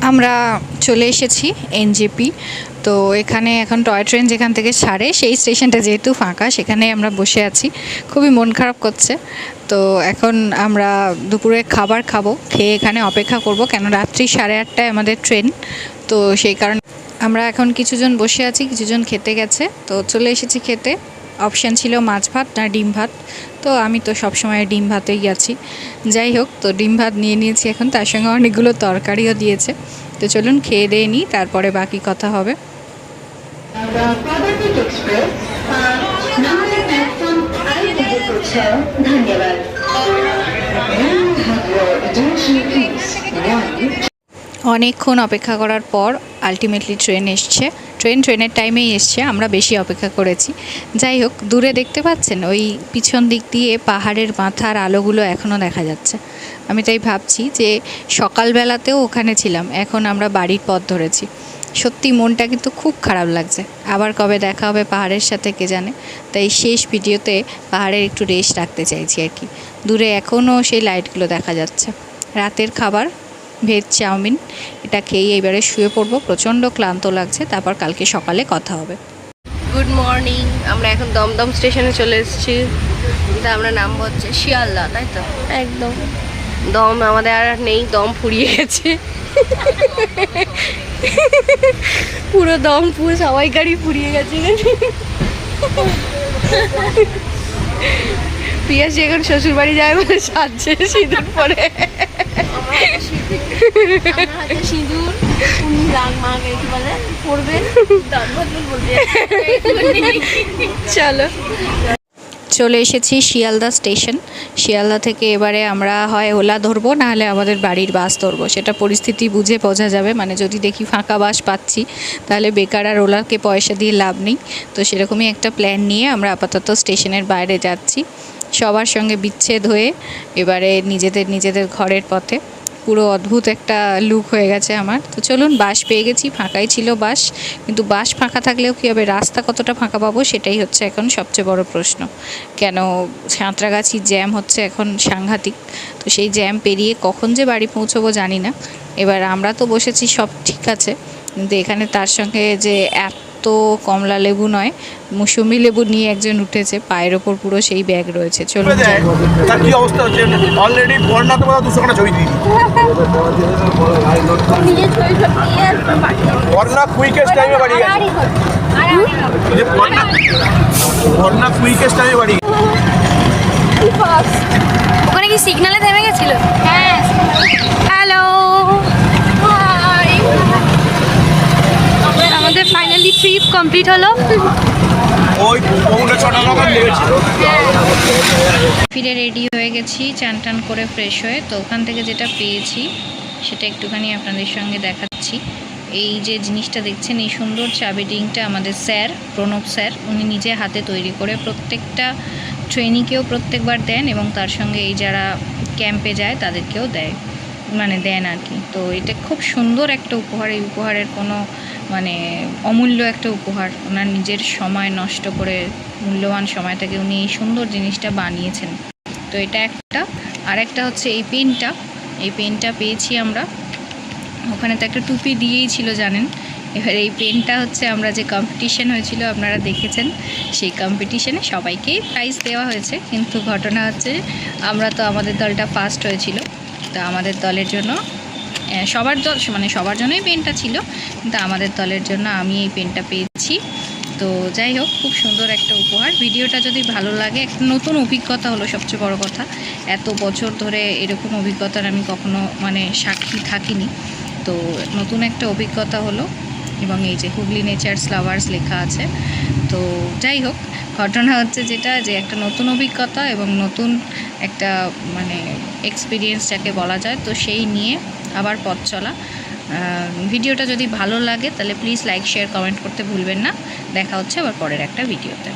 আমরা চলে এসেছি এনজেপি। তো এখানে এখন টয় ট্রেন যেখান থেকে ছাড়ে সেই স্টেশনটা যেহেতু ফাঁকা, সেখানে আমরা বসে আছি। খুবই মন খারাপ করছে। তো এখন আমরা দুপুরে খাবার খাবো, খেয়ে এখানে অপেক্ষা করব, কেন রাত্রি 8:30টায় আমাদের ট্রেন। তো সেই কারণে আমরা এখন কিছুজন বসে আছি, কিছুজন খেতে গেছে। তো চলে এসেছি খেতে। অপশান ছিল মাছ ভাত না ডিম ভাত, তো আমি তো সবসময় ডিম ভাতেই আছি। যাই হোক, তো ডিম ভাত নিয়ে নিয়েছি এখন, তার সঙ্গে অনেকগুলো তরকারিও দিয়েছে। তো চলুন খেয়ে দিয়ে নিই, তারপরে বাকি কথা হবে। অনেকক্ষণ অপেক্ষা করার পর আলটিমেটলি ট্রেন এসছে। ট্রেনের টাইমেই এসছে, আমরা বেশি অপেক্ষা করেছি। যাই হোক, দূরে দেখতে পাচ্ছেন ওই পিছন দিক দিয়ে পাহাড়ের মাথার আলোগুলো এখনও দেখা যাচ্ছে। আমি তাই ভাবছি যে সকালবেলাতেও ওখানে ছিলাম, এখন আমরা বাড়ির পথ ধরেছি। সত্যি মনটা কিন্তু খুব খারাপ লাগছে। আবার কবে দেখা হবে পাহাড়ের সাথে কে জানে। তাই শেষ ভিডিওতে পাহাড়ের একটু রেস্ট রাখতে চাইছি আর কি। দূরে এখনও সেই লাইটগুলো দেখা যাচ্ছে। রাতের খাবার ভেজ চাউমিন, এটা খেয়ে এবারে শুয়ে পড়বো। প্রচণ্ড ক্লান্ত লাগছে, তারপর কালকে সকালে কথা হবে। Good morning. আমরা এখন দমদম স্টেশনে চলে এসেছি। আমরা নামবো হচ্ছে শিয়ালদা, তাই তো? একদম। দম আমাদের আর নেই, দম ফুরিয়ে গেছে পুরো দম, পুরো সবাইকারই ফুরিয়ে গেছে। পিয়াসি এখন শ্বশুর বাড়ি যায় বলে সাজছে সিঁদুর পরে। সিঁদুর চলো, চলে এসেছি শিয়ালদা স্টেশন। শিয়ালদা থেকে এবারে আমরা হয় ওলা ধরবো, নাহলে আমাদের বাড়ির বাস ধরবো। সেটা পরিস্থিতি বুঝে বোঝা যাবে। মানে যদি দেখি ফাঁকা বাস পাচ্ছি, তাহলে বেকার আর ওলাকে পয়সা দিয়ে লাভ নেই। তো সেরকমই একটা প্ল্যান নিয়ে আমরা আপাতত স্টেশনের বাইরে যাচ্ছি, সবার সঙ্গে বিচ্ছেদ হয়ে এবারে নিজেদের ঘরের পথে। পুরো অদ্ভুত একটা লুক হয়ে গেছে আমার। তো চলুন, বাস পেয়ে গেছি। ফাঁকাই ছিল বাস, কিন্তু বাস ফাঁকা থাকলেও কী হবে, রাস্তা কতটা ফাঁকা পাবো সেটাই হচ্ছে এখন সবচেয়ে বড় প্রশ্ন। কেন সাঁতরাগাছি জ্যাম হচ্ছে এখন সাংঘাতিক। তো সেই জ্যাম পেরিয়ে কখন যে বাড়ি পৌঁছবো জানি না। এবার আমরা তো বসেছি, সব ঠিক আছে, কিন্তু এখানে তার সঙ্গে যে এত কমলা লেবু নয়, মৌসুমি লেবু নিয়ে একজন উঠেছে, পায়ের ওপর পুরো সেই ব্যাগ রয়েছে। চলুন, তার কি অবস্থা হচ্ছে অলরেডি বন্যা তো 200 ছবি দিই। বন্যা কুইকেস্ট টাইমে বাড়ি গেছে, বন্যা কুইকেস্ট টাইমে বাড়ি গেছে। ওখানে কি সিগনালে থেমে গেছিল? হ্যাঁ। হ্যালো, আমাদের ফাইনালি ট্রিপ কমপ্লিট হলো। ওই পৌনে 6টা নাগাদ লেগেছিল। ফিরে রেডি হয়ে গেছি, চান টান করে ফ্রেশ হয়ে। তো ওখান থেকে যেটা পেয়েছি সেটা একটুখানি আপনাদের সঙ্গে দেখাচ্ছি। এই যে জিনিসটা দেখছেন, এই সুন্দর চাবি রিংটা আমাদের স্যার, প্রণব স্যার, উনি নিজে হাতে তৈরি করে প্রত্যেকটা ট্রেনিংকেও প্রত্যেকবার দেন, এবং তার সঙ্গে এই যারা ক্যাম্পে যায় তাদেরকেও দেন আর কি। তো এটা খুব সুন্দর একটা উপহার। এই উপহারের কোনো অমূল্য একটা উপহার। ওনার নিজের সময় নষ্ট করে, মূল্যবান সময় থেকে উনি এই সুন্দর জিনিসটা বানিয়েছেন। তো এটা একটা। আর একটা হচ্ছে এই পেনটা পেয়েছি আমরা। ওখানে তো একটা টুপি দিয়েই ছিল জানেন। এবার এই পেনটা হচ্ছে আমরা যে কম্পিটিশন হয়েছিল আপনারা দেখেছেন, সেই কম্পিটিশনে সবাইকেই প্রাইজ দেওয়া হয়েছে, কিন্তু ঘটনা হচ্ছে আমাদের দলটা ফার্স্ট হয়েছিল। তো আমাদের দলের জন্য সবার জন্যই পেনটা ছিল, কিন্তু আমাদের দলের জন্য আমি এই পেনটা পেয়েছি। তো যাই হোক, খুব সুন্দর একটা উপহার। ভিডিওটা যদি ভালো লাগে, একটা নতুন অভিজ্ঞতা হলো সবচেয়ে বড় কথা। এত বছর ধরে এরকম অভিজ্ঞতার আমি কখনো সাক্ষী থাকিনি। তো নতুন একটা অভিজ্ঞতা হলো, এবং এই যে হুগলি নেচার্স লাভার্স লেখা আছে। তো যাই হোক, ঘটনা হচ্ছে যেটা, যে একটা নতুন অভিজ্ঞতা এবং নতুন একটা এক্সপিরিয়েন্স যাকে বলা যায়, তো সেই নিয়ে আবার পথ চলা। ভিডিওটা যদি ভালো লাগে তাহলে প্লিজ লাইক, শেয়ার, কমেন্ট করতে ভুলবেন না। দেখা হচ্ছে আবার পরের একটা ভিডিওতে।